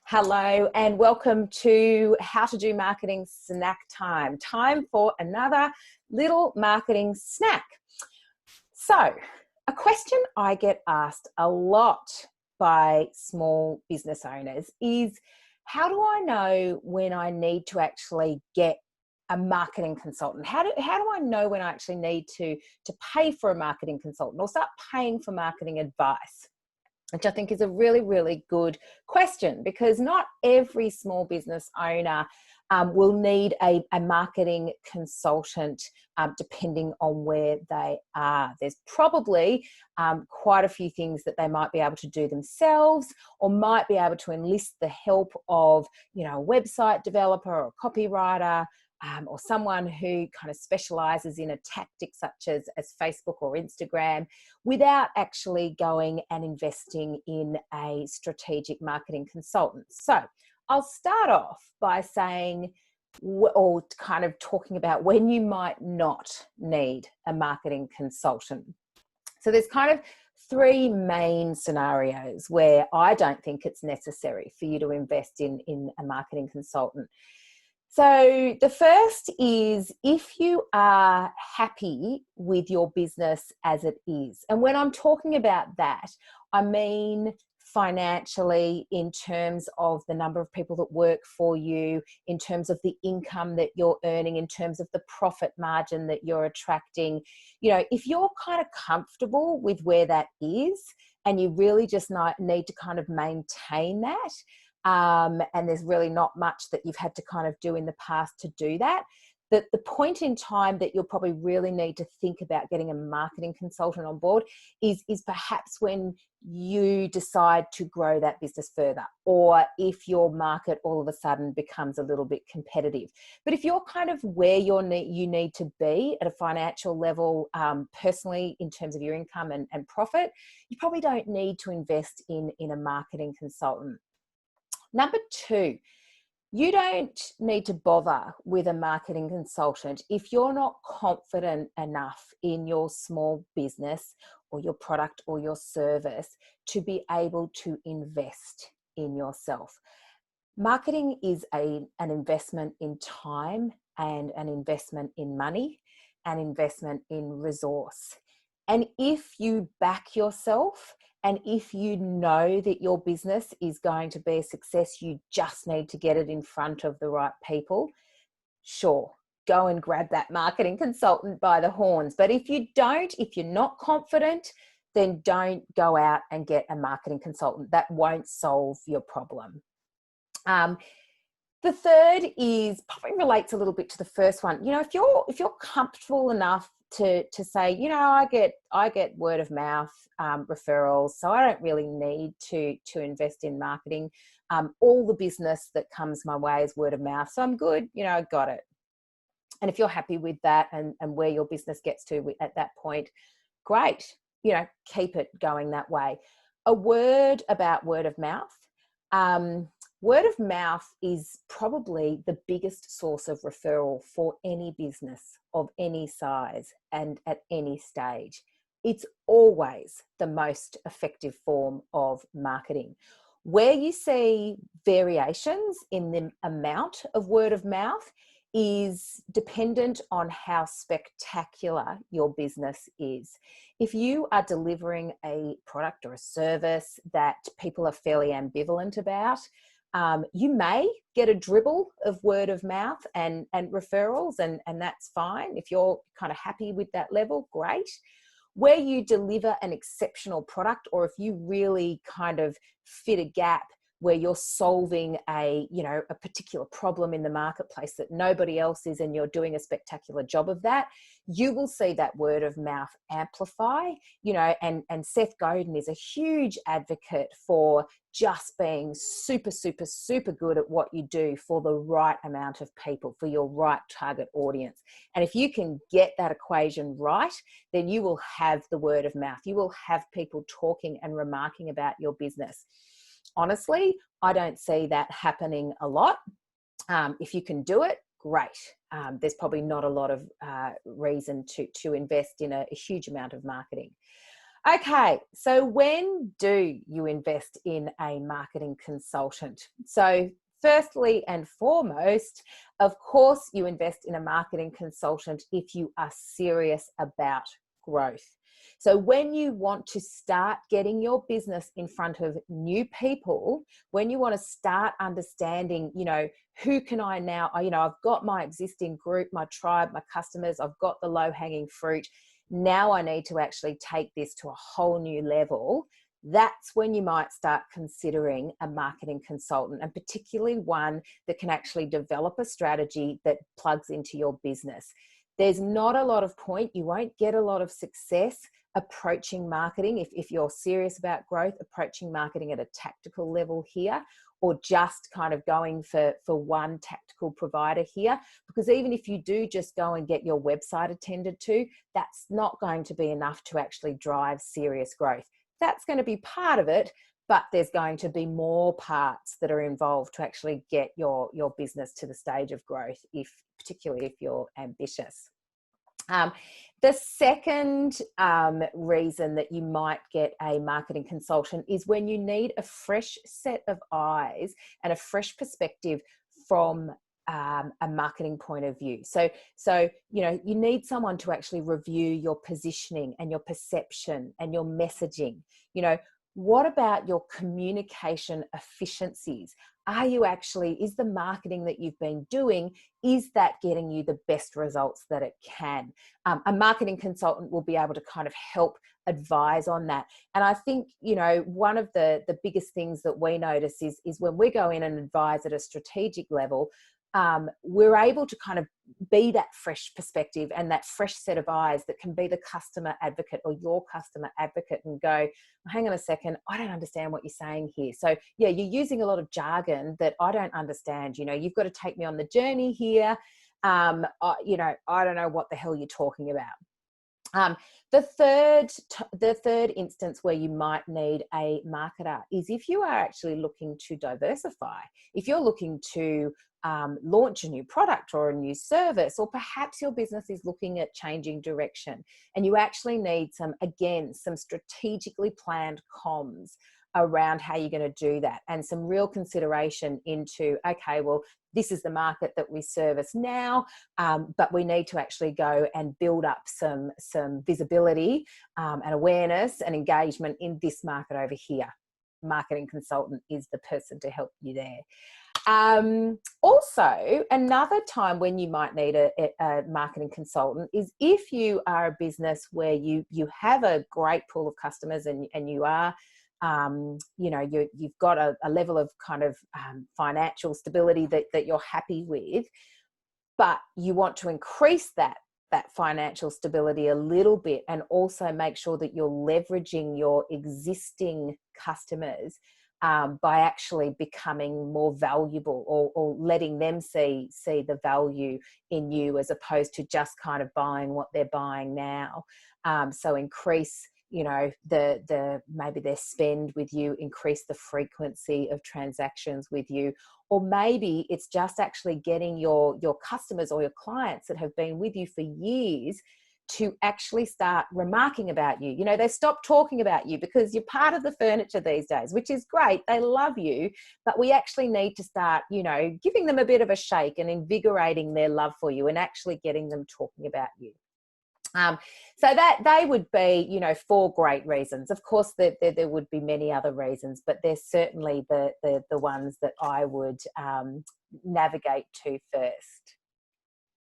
Hello and welcome to How to Do Marketing Snack Time. Time for another little marketing snack. So, a question I get asked a lot by small business owners is, how do I know when I need to actually get a marketing consultant? How do I know when I actually need to pay for a marketing consultant or start paying for marketing advice? Which I think is a really, really good question, because not every small business owner will need a marketing consultant depending on where they are. There's probably quite a few things that they might be able to do themselves, or might be able to enlist the help of, a website developer or a copywriter, or someone who kind of specializes in a tactic such as Facebook or Instagram, without actually going and investing in a strategic marketing consultant. So I'll start off by saying, or kind of talking about when you might not need a marketing consultant. So there's kind of three main scenarios where I don't think it's necessary for you to invest in a marketing consultant. So the first is if you are happy with your business as it is. And when I'm talking about that, I mean financially, in terms of the number of people that work for you, in terms of the income that you're earning, in terms of the profit margin that you're attracting. If you're kind of comfortable with where that is and you really just need to kind of maintain that, and there's really not much that you've had to kind of do in the past to do that, that the point in time that you'll probably really need to think about getting a marketing consultant on board is perhaps when you decide to grow that business further, or if your market all of a sudden becomes a little bit competitive. But if you're kind of where you need to be at a financial level, personally, in terms of your income and profit, you probably don't need to invest in a marketing consultant. Number two, you don't need to bother with a marketing consultant if you're not confident enough in your small business or your product or your service to be able to invest in yourself. Marketing is an investment in time, and an investment in money, an investment in resource. And if you back yourself, and if you know that your business is going to be a success, you just need to get it in front of the right people, sure, go and grab that marketing consultant by the horns. But if you don't, if you're not confident, then don't go out and get a marketing consultant. That won't solve your problem. The third is probably relates a little bit to the first one. If you're comfortable enough to say, I get word of mouth referrals, so I don't really need to invest in marketing. All the business that comes my way is word of mouth, so I'm good. I got it. And if you're happy with that and where your business gets to at that point, great. Keep it going that way. A word about word of mouth. Word of mouth is probably the biggest source of referral for any business of any size and at any stage. It's always the most effective form of marketing. Where you see variations in the amount of word of mouth is dependent on how spectacular your business is. If you are delivering a product or a service that people are fairly ambivalent about, you may get a dribble of word of mouth and referrals, and that's fine. If you're kind of happy with that level, great. Where you deliver an exceptional product, or if you really kind of fit a gap where you're solving a particular problem in the marketplace that nobody else is, and you're doing a spectacular job of that, you will see that word of mouth amplify, and Seth Godin is a huge advocate for just being super, super, super good at what you do for the right amount of people, for your right target audience. And if you can get that equation right, then you will have the word of mouth. You will have people talking and remarking about your business. Honestly, I don't see that happening a lot. If you can do it, great. There's probably not a lot of reason to invest in a huge amount of marketing. Okay, so when do you invest in a marketing consultant? So, firstly and foremost, of course, you invest in a marketing consultant if you are serious about growth. So, when you want to start getting your business in front of new people, when you want to start understanding, who can I now, I've got my existing group, my tribe, my customers, I've got the low hanging fruit. Now I need to actually take this to a whole new level. That's when you might start considering a marketing consultant, and particularly one that can actually develop a strategy that plugs into your business. There's not a lot of point, you won't get a lot of success approaching marketing if you're serious about growth, approaching marketing at a tactical level here, or just kind of going for one tactical provider here. Because even if you do just go and get your website attended to, that's not going to be enough to actually drive serious growth. That's going to be part of it, but there's going to be more parts that are involved to actually get your business to the stage of growth, particularly if you're ambitious. The second reason that you might get a marketing consultant is when you need a fresh set of eyes and a fresh perspective from a marketing point of view. So you need someone to actually review your positioning and your perception and your messaging. What about your communication efficiencies? Is the marketing that you've been doing, is that getting you the best results that it can? A marketing consultant will be able to kind of help advise on that. And I think, one of the biggest things that we notice is when we go in and advise at a strategic level, we're able to kind of be that fresh perspective and that fresh set of eyes that can be the customer advocate or your customer advocate and go, hang on a second, I don't understand what you're saying here. So yeah, you're using a lot of jargon that I don't understand. You've got to take me on the journey here. I don't know what the hell you're talking about. The third instance where you might need a marketer is if you are actually looking to diversify, if you're looking to launch a new product or a new service, or perhaps your business is looking at changing direction and you actually need some strategically planned comms around how you're going to do that, and some real consideration into, okay, well, this is the market that we service now, but we need to actually go and build up some visibility and awareness and engagement in this market over here. Marketing consultant is the person to help you there. Also, another time when you might need a marketing consultant is if you are a business where you have a great pool of customers and you are you've got a level of kind of financial stability that you're happy with, but you want to increase that financial stability a little bit and also make sure that you're leveraging your existing customers by actually becoming more valuable or letting them see the value in you as opposed to just kind of buying what they're buying now. So increase maybe their spend with you, increase the frequency of transactions with you, or maybe it's just actually getting your customers or your clients that have been with you for years to actually start remarking about you. They stop talking about you because you're part of the furniture these days, which is great. They love you, but we actually need to start, giving them a bit of a shake and invigorating their love for you and actually getting them talking about you. So that they would be, 4 great reasons. Of course, there would be many other reasons, but they're certainly the ones that I would navigate to first.